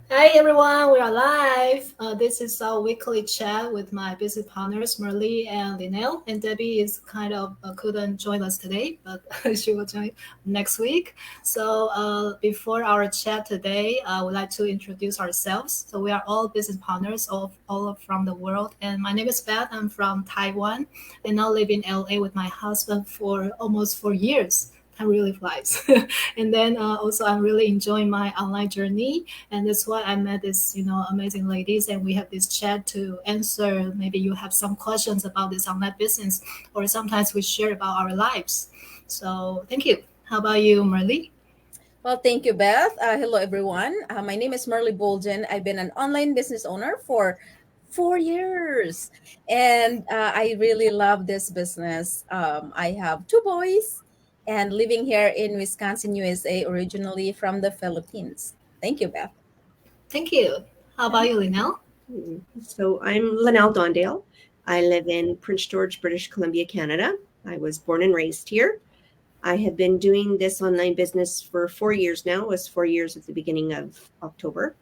Hi everyone, we are live. This is our weekly chat with my business partners Merly and Linnell. And Debbie is kind of couldn't join us today, but she will join next week. So before our chat today, I would like to introduce ourselves. So we are all business partners all from the world. And my name is Beth. I'm from Taiwan, and now live in LA with my husband for almost 4 years. Time really flies. And then also I'm really enjoying my online journey, and that's why I met this amazing ladies, and we have this chat to answer maybe you have some questions about this online business, or sometimes we share about our lives. So thank you. How about you, Marley? Well, thank you, Beth. Hello, everyone. My name is Merly Bolden. I've been an online business owner for 4 years, and I really love this business. I have two boys and living here in Wisconsin, USA, originally from the Philippines. Thank you, Beth. Thank you. How about you, Linnell? So I'm Linnell Dondale. I live in Prince George, British Columbia, Canada. I was born and raised here. I have been doing this online business for 4 years now. It was 4 years at the beginning of October.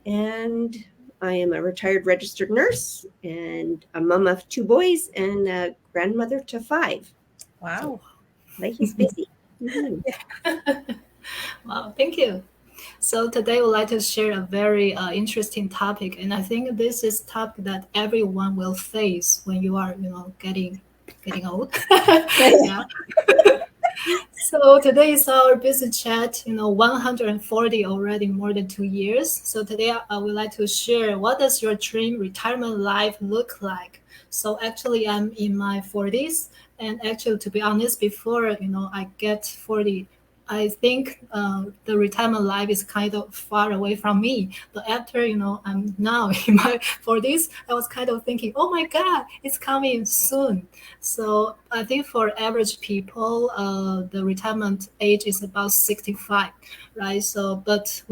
And I am a retired registered nurse and a mom of two boys and a grandmother to five. So Wow. life is busy. Mhm. Wow, thank you. So today we'd like to share a very interesting topic, and I think this is topic that everyone will face when you are, getting old. Yeah. So today is our business chat, 140 already, more than 2 years. So today I would like to share, what does your dream retirement life look like? So actually I'm in my 40s, and actually to be honest, before I get 40, I think the retirement life is kind of far away from me. But after I'm now in my 40s, I was kind of thinking, oh my God, it's coming soon. So I think for average people, the retirement age is about 65, right? So, but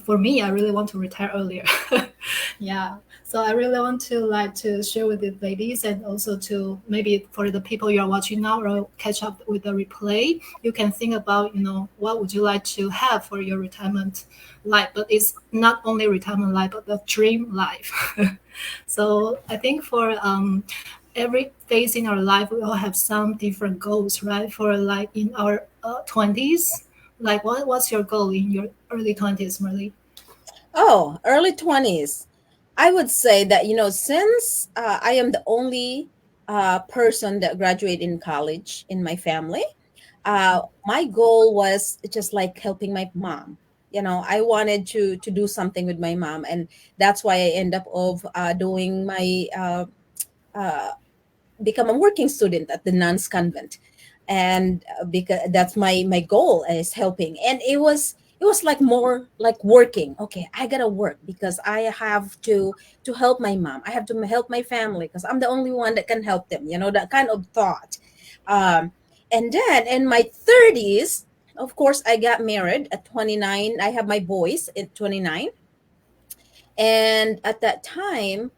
for me, I really want to retire earlier. Yeah. So I really want to like to share with the ladies, and also to maybe for the people you are watching now or catch up with the replay, you can think about, what would you like to have for your retirement life? But it's not only retirement life, but the dream life. So I think for every phase in our life, we all have some different goals, right? For like in our 20s, like what's your goal in your early 20s, Marley? Oh, early 20s. I would say that, since I am the only person that graduated in college in my family, my goal was just like helping my mom. I wanted to do something with my mom, and that's why I end up of doing my uh, become a working student at the nuns convent, and because that's my goal is helping. And it was like more like working. Okay, I gotta work because I have to help my mom, I have to help my family because I'm the only one that can help them, that kind of thought. And then in my 30s, of course, I got married at 29. I have my boys at 29, and at that time,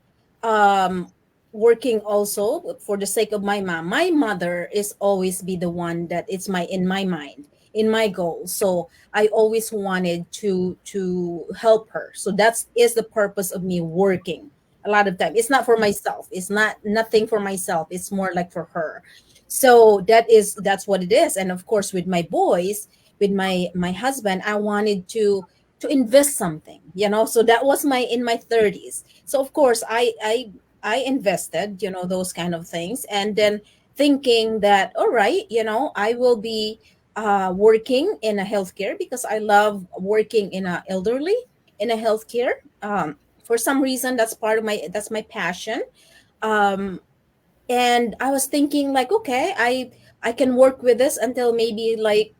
um working also for the sake of my mom. My mother is always be the one that it's my in my mind, in my goal. So I always wanted to help her. So that's is the purpose of me working. A lot of time it's not for myself, it's not nothing for myself, it's more like for her. So that's what it is. And of course, with my boys, with my husband, I wanted to invest something, so that was my in my 30s. So of course, I invested, those kind of things, and then thinking that, all right, I will be working in a healthcare because I love working in a elderly, in a healthcare. For some reason, that's my passion. um and I was thinking like, okay, I can work with this until maybe like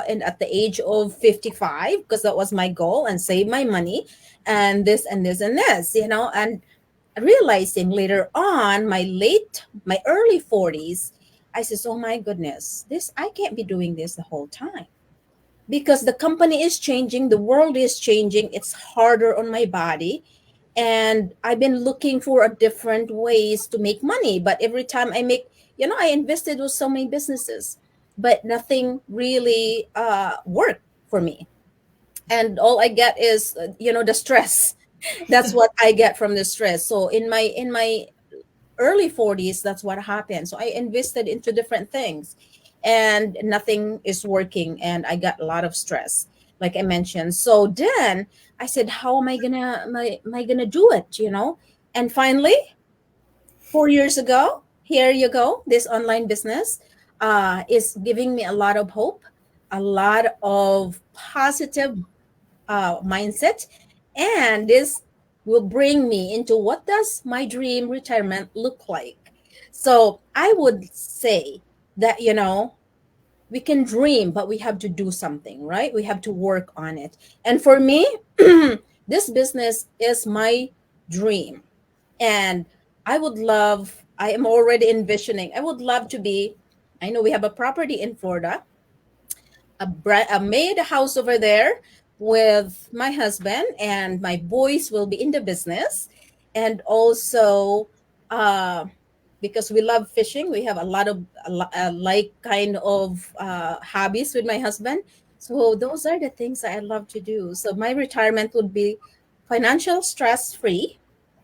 and at the age of 55, because that was my goal, and save my money, and this and this and this, and realizing later on, my early 40s, I says, oh my goodness, this I can't be doing this the whole time, because the company is changing, the world is changing, it's harder on my body. And I've been looking for a different ways to make money, but every time I make, I invested with so many businesses, but nothing really worked for me. and all I get is the stress. That's what I get from the stress. So in my early 40s, that's what happened. So I invested into different things, and nothing is working, and I got a lot of stress, like I mentioned. So then I said, how am I gonna do it, and finally, 4 years ago, here you go, this online business is giving me a lot of hope, a lot of positive mindset, and this will bring me into what does my dream retirement look like. So I would say that we can dream, but we have to do something, right? We have to work on it. And for me, this business is my dream. And I am already envisioning, I would love to be, I know we have a property in Florida, I made a house over there with my husband, and my boys will be in the business. And also, uh, because we love fishing, we have a lot of like kind of hobbies with my husband. So those are the things that I love to do. So my retirement would be financial stress free,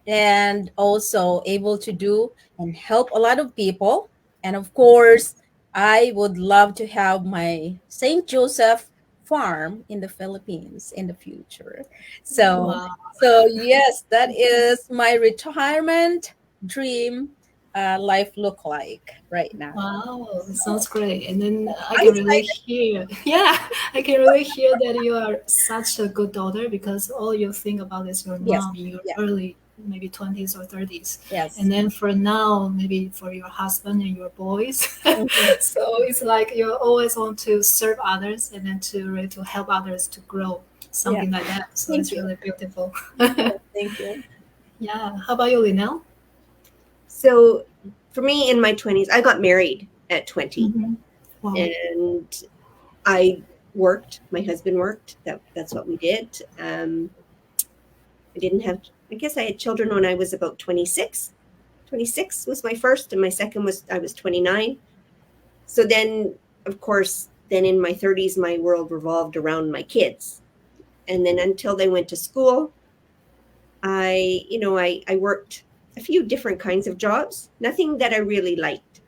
and also able to do and help a lot of people. And of course, I would love to have my St. Joseph farm in the Philippines in the future. So, Wow. so yes, that is my retirement dream life look like right now. Wow, it sounds great. And then I I'm can really excited. hear, yeah, I can really hear that you are such a good daughter because all you think about is your Yes. mom in your Yeah. early, maybe 20s or 30s. Yes. And then for now, maybe for your husband and your boys. Mhm. So it's like you always want to serve others and then to really to help others to grow, Yeah. something like that. So Thank it's you. really beautiful. Yeah, thank you. Yeah. How about you, Linnell? So for me in my 20s, I got married at 20, Mm-hmm. Wow. and I worked. My husband worked. That's what we did. I didn't have. I guess I had children when I was about 26. 26 was my first, and my second was I was 29. So then, of course, then in my 30s, my world revolved around my kids. And then until they went to school, I worked a few different kinds of jobs, nothing that I really liked.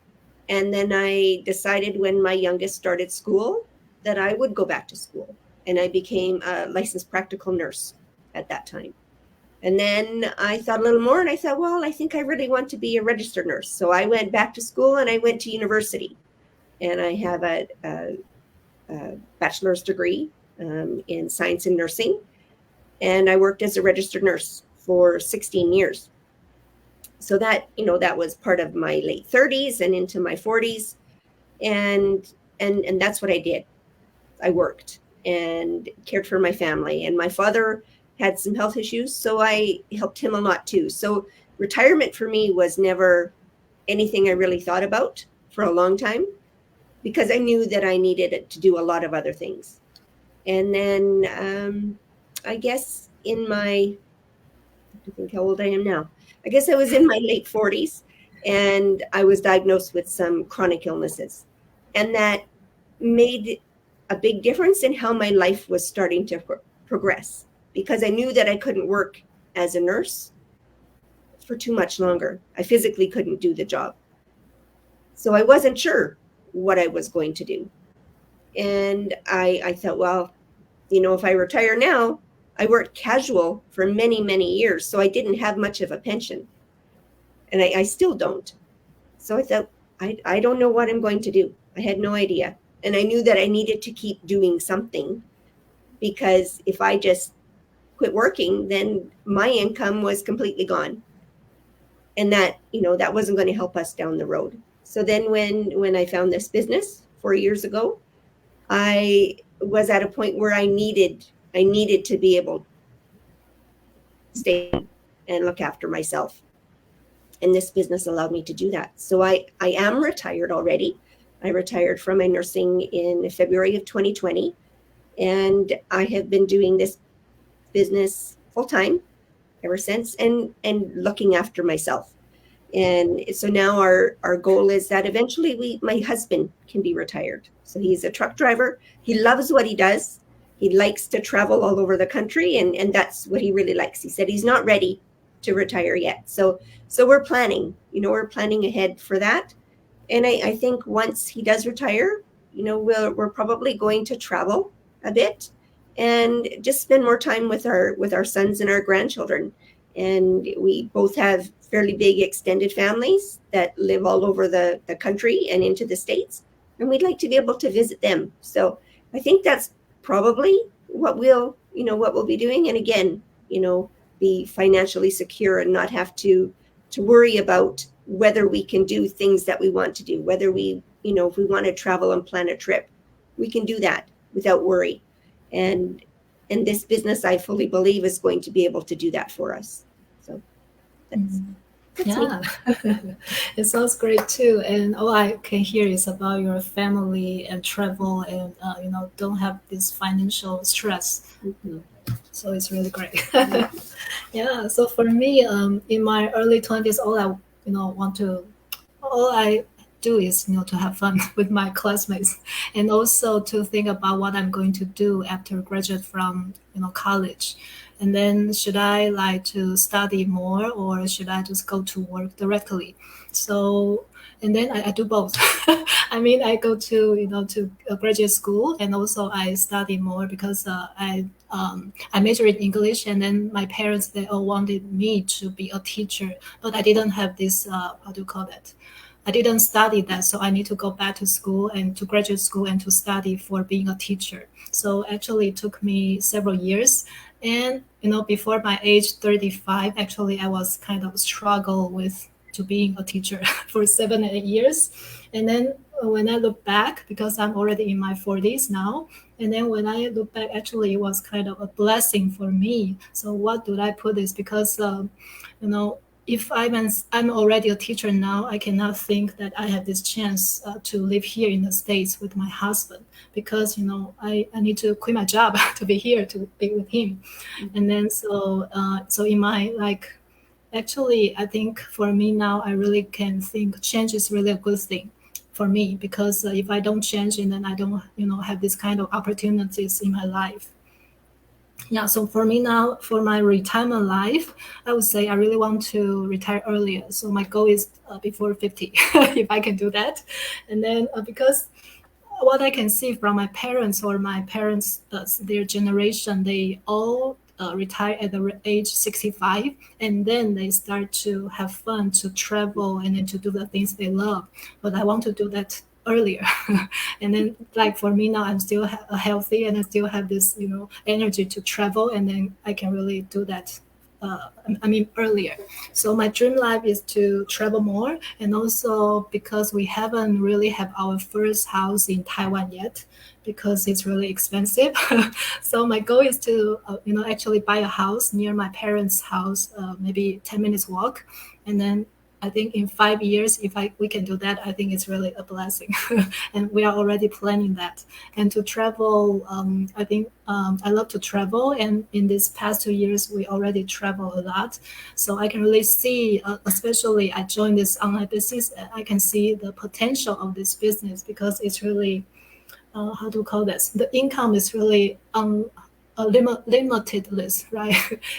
And then I decided when my youngest started school that I would go back to school. And I became a licensed practical nurse at that time. And then I thought a little more, and I thought, well, I think I really want to be a registered nurse. So I went back to school and I went to university. And I have a bachelor's degree in science and nursing. And I worked as a registered nurse for 16 years. So that was part of my late 30s and into my 40s. And that's what I did. I worked and cared for my family. And my father had some health issues, so I helped him a lot too. So retirement for me was never anything I really thought about for a long time, because I knew that I needed to do a lot of other things. And then I guess I think how old I am now. I guess I was in my late 40s, and I was diagnosed with some chronic illnesses. And that made a big difference in how my life was starting to progress, because I knew that I couldn't work as a nurse for too much longer. I physically couldn't do the job. So I wasn't sure what I was going to do. And I thought, well, if I retire now, I worked casual for many, many years. So I didn't have much of a pension. And I still don't. So I thought, I don't know what I'm going to do. I had no idea. And I knew that I needed to keep doing something, because if I just quit working, then my income was completely gone. And that wasn't going to help us down the road. So then when I found this business 4 years ago, I was at a point where I needed to be able to stay home and look after myself. And this business allowed me to do that. So I am retired already. I retired from my nursing in February of 2020, and I have been doing this business full time ever since, and looking after myself. And so now our goal is that eventually my husband can be retired. So he's a truck driver. He loves what he does. he likes to travel all over the country, and that's what he really likes. He said he's not ready to retire yet. So we're planning, we're planning ahead for that. And I think once he does retire, we're probably going to travel a bit and just spend more time with our sons and our grandchildren. And we both have fairly big extended families that live all over the country and into the States, and we'd like to be able to visit them. So I think that's probably what we'll be doing. And again, be financially secure and not have to worry about whether we can do things that we want to do, whether if we want to travel and plan a trip, we can do that without worry. And this business, I fully believe, is going to be able to do that for us. So that's me. Yeah, it sounds great too. And all I can hear is about your family and travel, and don't have this financial stress. Mm-hmm. So it's really great. Yeah. So for me, in my early 20s, all I do is to have fun with my classmates, and also to think about what I'm going to do after graduate from college. And then should I like to study more, or should I just go to work directly? So and then I do both. I mean, I go to to a graduate school, and also I study more because I majored in English, and then my parents, they all wanted me to be a teacher, but I didn't have this how do you call that? I didn't study that, so I need to go back to school and to graduate school and to study for being a teacher. So actually, it took me several years, and before my age 35, actually I was kind of struggle with to being a teacher for 7 or 8 years, and then when I look back, because I'm already in my 40s now, and then when I look back, actually it was kind of a blessing for me. So what do I put this? Because you know if I'm already a teacher now, I cannot think that I have this chance to live here in the States with my husband, because I need to quit my job to be here to be with him. And then so in my like actually, I think for me now, I really can think change is really a good thing for me, because if I don't change, and then I don't have this kind of opportunities in my life. Yeah, so for me now, for my retirement life, I would say I really want to retire earlier. So my goal is before 50, if I can do that. And then because what I can see from my parents, or my parents, their generation, they all retire at the age 65, and then they start to have fun, to travel, and then to do the things they love. But I want to do that earlier. And then like for me now, I'm still healthy, and I still have this energy to travel, and then I can really do that I mean earlier. So my dream life is to travel more, and also because we haven't really have our first house in Taiwan yet, because it's really expensive. So my goal is to actually buy a house near my parents' house, maybe 10 minutes walk, and then I think in 5 years, if we can do that, I think it's really a blessing. And we are already planning that. And to travel, I think I love to travel. And in these past 2 years, we already travel a lot. So I can really see, especially I joined this online business, I can see the potential of this business, because it's really, how to call this? The income is really limitless, right?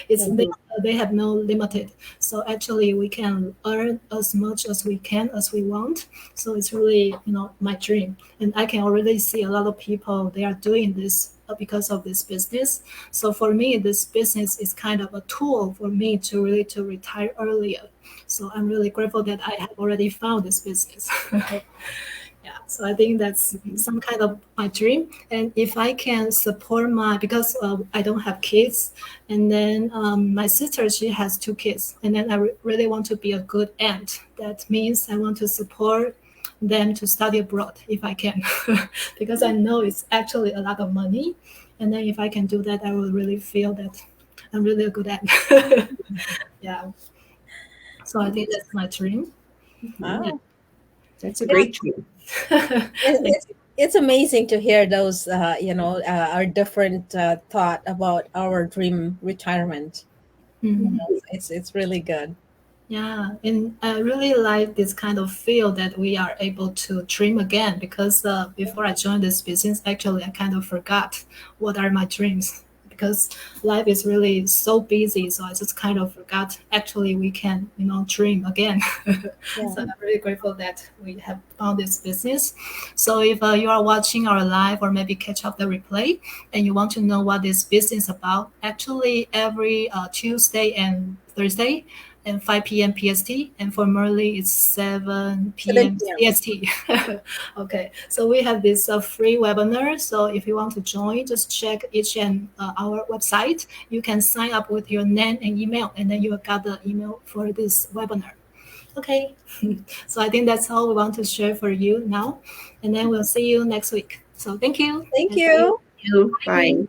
It's Mhm. they have no limited. So actually, we can earn as much as we can, as we want. So it's really my dream, and I can already see a lot of people, they are doing this because of this business. So for me, this business is kind of a tool for me to really to retire earlier. So I'm really grateful that I have already found this business. Yeah, so I think that's some kind of my dream. And if I can support because I don't have kids, and then my sister, she has 2 kids, and then I really want to be a good aunt. That means I want to support them to study abroad if I can, because I know it's actually a lot of money. And then if I can do that, I will really feel that I'm really a good aunt. Yeah, so I think that's my dream. Mhm. Yeah. Wow. That's a It's great dream. it, Thank it's it's amazing to hear those our different thought about our dream retirement. you. Mhm. It's really good. Yeah, and I really like this kind of feel that we are able to dream again because before I joined this business, actually, I kind of forgot what are my dreams because life is really so busy. So I just kind of forgot actually we can, dream again. Yeah. So I'm really grateful that we have found this business. So if you are watching our live or maybe catch up the replay and you want to know what this business about, actually every Tuesday and Thursday, and 5 p.m. PST, and for Merly it's 7 p.m. 7 p.m. CST. Okay, so we have this free webinar. So if you want to join, just check each and our website. You can sign up with your name and email, and then you will get the email for this webinar. Okay, so I think that's all we want to share for you now, and then we'll see you next week. So thank you Thank and see you. you. You. Bye. Bye.